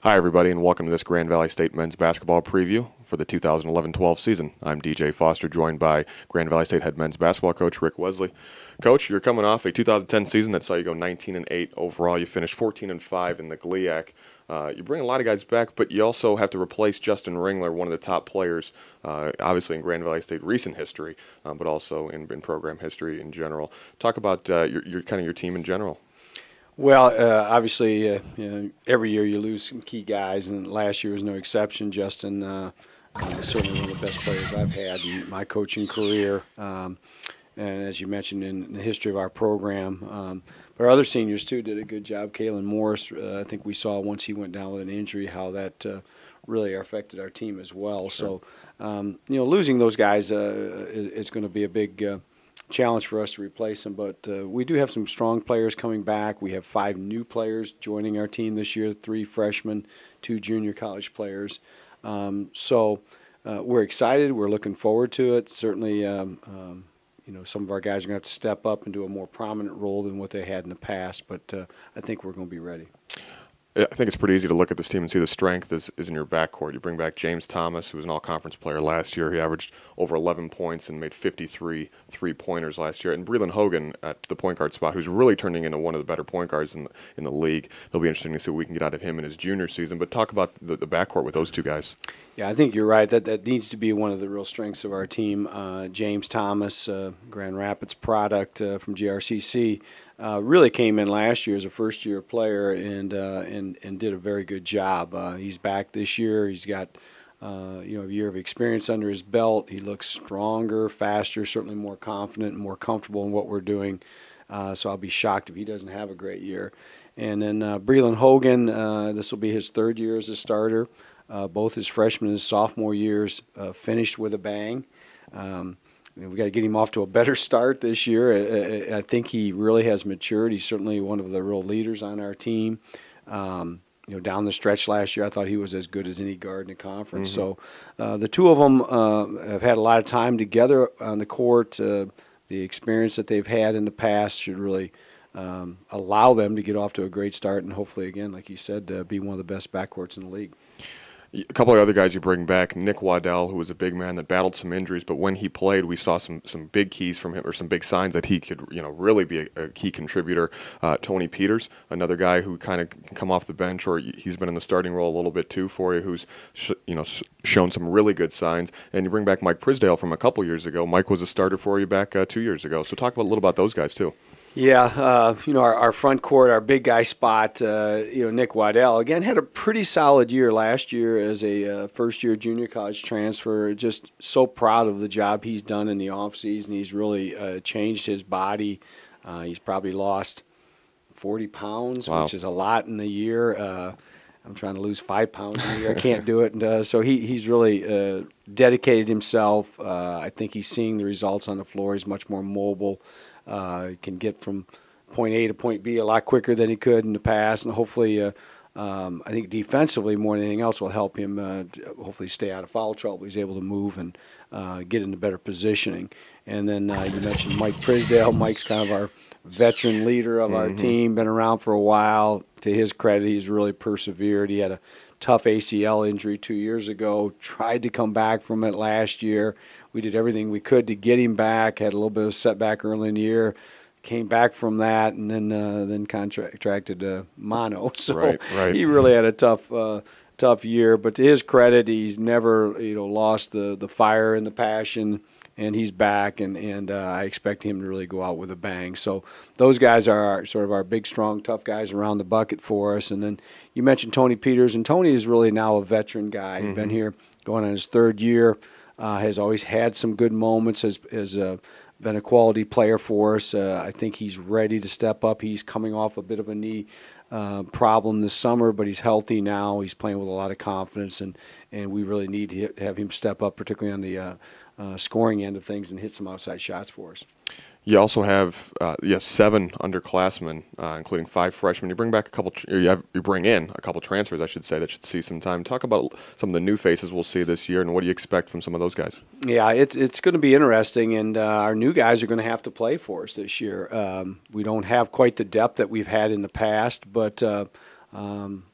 Hi, everybody, and welcome to this Grand Valley State men's basketball preview for the 2011-12 season. I'm DJ Foster, joined by Grand Valley State head men's basketball coach Rick Wesley. Coach, you're coming off a 2010 season that saw you go 19-8 overall. You finished 14-5 in the GLIAC. You bring a lot of guys back, but you also have to replace Justin Ringler, one of the top players, obviously in Grand Valley State recent history, but also in program history in general. Talk about your team in general. Well, obviously, every year you lose some key guys, and last year was no exception. Justin is certainly one of the best players I've had in my coaching career, and as you mentioned, in the history of our program. But our other seniors, too, did a good job. Kalen Morris, I think we saw once he went down with an injury how that really affected our team as well. Sure. So, losing those guys is going to be a big challenge for us to replace them, but we do have some strong players coming back. We have 5 new players joining our team this year, 3 freshmen, 2 junior college players. So we're excited. We're looking forward to it. Certainly, some of our guys are going to have to step up and do a more prominent role than what they had in the past, but I think we're going to be ready. I think it's pretty easy to look at this team and see the strength is in your backcourt. You bring back James Thomas, who was an all-conference player last year. He averaged over 11 points and made 53 three-pointers last year. And Breland Hogan at the point guard spot, who's really turning into one of the better point guards in the league. It'll be interesting to see what we can get out of him in his junior season. But talk about the backcourt with those two guys. Yeah, I think you're right. That needs to be one of the real strengths of our team. James Thomas, Grand Rapids product from GRCC, really came in last year as a first-year player and did a very good job. He's back this year. He's got a year of experience under his belt. He looks stronger, faster, certainly more confident and more comfortable in what we're doing. So I'll be shocked if he doesn't have a great year. And then Breland Hogan, this will be his 3rd year as a starter. Both his freshman and his sophomore years finished with a bang. We got to get him off to a better start this year. I think he really has matured. He's certainly one of the real leaders on our team. Down the stretch last year, I thought he was as good as any guard in the conference. Mm-hmm. So the two of them have had a lot of time together on the court. The experience that they've had in the past should really allow them to get off to a great start and hopefully, again, like you said, be one of the best backcourts in the league. A couple of other guys you bring back, Nick Waddell, who was a big man that battled some injuries, but when he played, we saw some big keys from him, or some big signs that he could, really be a key contributor. Tony Peters, another guy who kind of can come off the bench, or he's been in the starting role a little bit too for you, who's shown some really good signs. And you bring back Mike Prisdale from a couple years ago. Mike was a starter for you back 2 years ago. So talk a little about those guys too. Yeah, our front court, our big guy spot, Nick Waddell, again, had a pretty solid year last year as a first-year junior college transfer. Just so proud of the job he's done in the offseason. He's really changed his body. He's probably lost 40 pounds, wow, which is a lot in a year. I'm trying to lose 5 pounds in a year. I can't do it. And so he's really dedicated himself. I think he's seeing the results on the floor. He's much more mobile. He can get from point A to point B a lot quicker than he could in the past, and hopefully, I think defensively more than anything else will help him hopefully stay out of foul trouble. He's able to move and get into better positioning. And then you mentioned Mike Prisdale. Mike's kind of our veteran leader of our team, been around for a while. To his credit, he's really persevered. He had a tough ACL injury 2 years ago, tried to come back from it last year. We did everything we could to get him back, had a little bit of a setback early in the year, came back from that, and then contracted mono. So right. He really had a tough year. But to his credit, he's never lost the fire and the passion, and he's back, and I expect him to really go out with a bang. So those guys are sort of our big, strong, tough guys around the bucket for us. And then you mentioned Tony Peters, and Tony is really now a veteran guy. He's been here going on his 3rd year. Has always had some good moments, has been a quality player for us. I think he's ready to step up. He's coming off a bit of a knee problem this summer, but he's healthy now. He's playing with a lot of confidence, and we really need to have him step up, particularly on the scoring end of things, and hit some outside shots for us. You also have 7 underclassmen, including 5 freshmen. You bring back you bring in a couple transfers, I should say, that should see some time. Talk about some of the new faces we'll see this year, and what do you expect from some of those guys? Yeah, it's going to be interesting, and our new guys are going to have to play for us this year. We don't have quite the depth that we've had in the past, but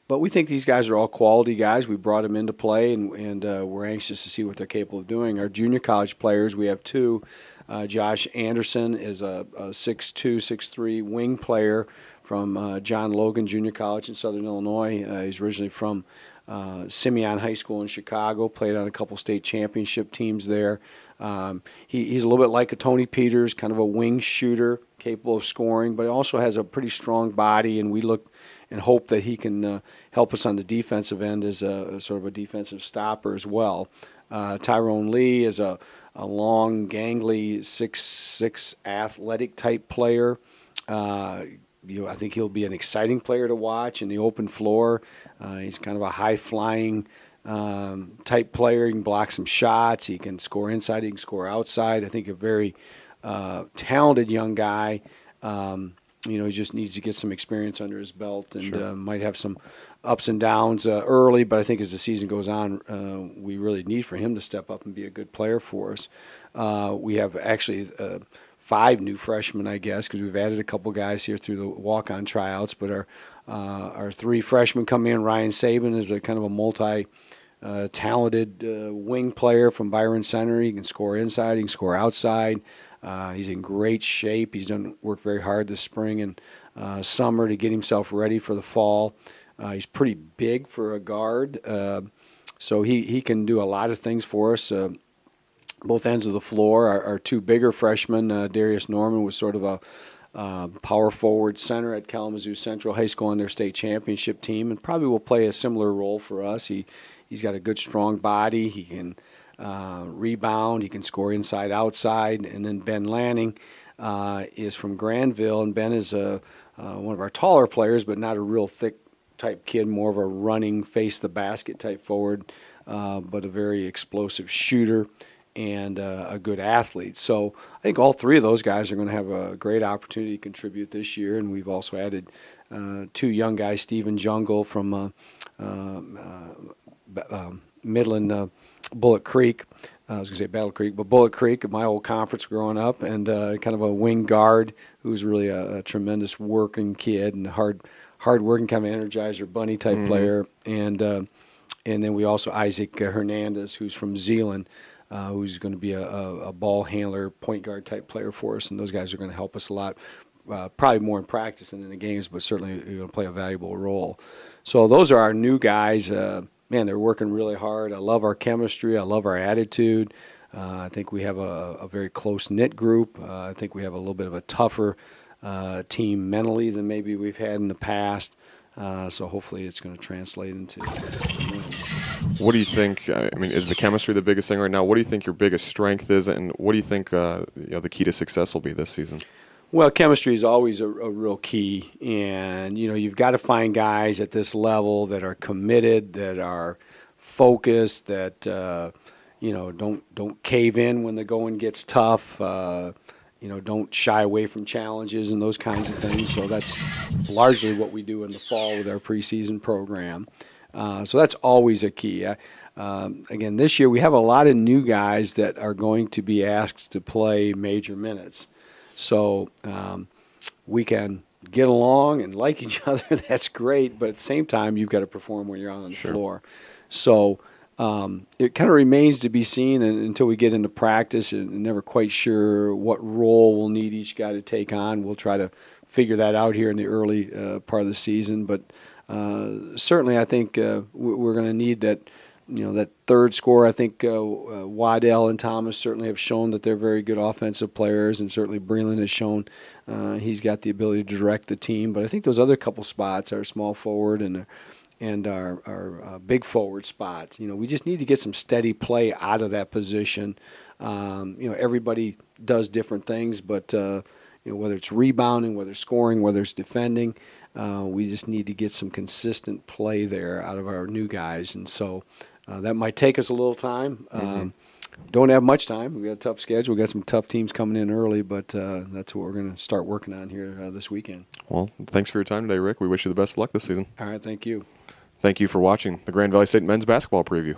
But we think these guys are all quality guys. We brought them into play, and we're anxious to see what they're capable of doing. Our junior college players, we have two. Josh Anderson is a 6'2", 6'3" wing player from John Logan Junior College in Southern Illinois. He's originally from Simeon High School in Chicago, played on a couple state championship teams there. He's a little bit like a Tony Peters, kind of a wing shooter, capable of scoring, but he also has a pretty strong body, and we look and hope that he can help us on the defensive end as a sort of a defensive stopper as well. Tyrone Lee is a long, gangly, 6'6" athletic type player. I think he'll be an exciting player to watch in the open floor. He's kind of a high-flying type player. He can block some shots. He can score inside. He can score outside. I think a very talented young guy. He just needs to get some experience under his belt and Sure. Might have some ups and downs early, but I think as the season goes on, we really need for him to step up and be a good player for us. We have actually 5 new freshmen, I guess, because we've added a couple guys here through the walk-on tryouts, but our 3 freshmen come in. Ryan Saban is a kind of a multi-talented wing player from Byron Center. He can score inside, he can score outside. He's in great shape. He's worked very hard this spring and summer to get himself ready for the fall. He's pretty big for a guard, so he can do a lot of things for us. Both ends of the floor. Our 2 bigger freshmen, Darius Norman was sort of a power forward center at Kalamazoo Central High School on their state championship team, and probably will play a similar role for us. He's got a good, strong body. He can rebound. He can score inside, outside. And then Ben Lanning is from Granville, and Ben is one of our taller players, but not a real thick type kid, more of a running, face the basket type forward, but a very explosive shooter and a good athlete. So I think all 3 of those guys are going to have a great opportunity to contribute this year, and we've also added 2 young guys, Stephen Jungle from Midland Bullet Creek. I was going to say Battle Creek, but Bullet Creek, my old conference growing up, and kind of a wing guard who's really a tremendous working kid and hard-working, kind of energizer bunny type player. And then we also Isaac Hernandez, who's from Zeeland, who's going to be a ball handler, point guard type player for us, and those guys are going to help us a lot, probably more in practice than in the games, but certainly going to play a valuable role. So those are our new guys. Man, they're working really hard. I love our chemistry. I love our attitude. I think we have a very close-knit group. I think we have a little bit of a tougher team mentally than maybe we've had in the past. So hopefully it's going to translate into wins. What do you think? I mean, is the chemistry the biggest thing right now? What do you think your biggest strength is, and what do you think the key to success will be this season? Well, chemistry is always a real key, and you've got to find guys at this level that are committed, that are focused, that don't cave in when the going gets tough. Don't shy away from challenges and those kinds of things. So that's largely what we do in the fall with our preseason program. So that's always a key. Again, this year we have a lot of new guys that are going to be asked to play major minutes. So we can get along and like each other. That's great. But at the same time, you've got to perform when you're on the floor. So it kind of remains to be seen until we get into practice, and never quite sure what role we'll need each guy to take on. We'll try to figure that out here in the early part of the season. But certainly I think we're going to need that. That third scorer. I think Waddell and Thomas certainly have shown that they're very good offensive players, and certainly Breland has shown he's got the ability to direct the team. But I think those other couple spots, our small forward and our big forward spots, we just need to get some steady play out of that position. Everybody does different things, but whether it's rebounding, whether it's scoring, whether it's defending, we just need to get some consistent play there out of our new guys, and so that might take us a little time. Don't have much time. We've got a tough schedule. We've got some tough teams coming in early, but that's what we're going to start working on here this weekend. Well, thanks for your time today, Rick. We wish you the best of luck this season. All right, thank you. Thank you for watching the Grand Valley State Men's Basketball Preview.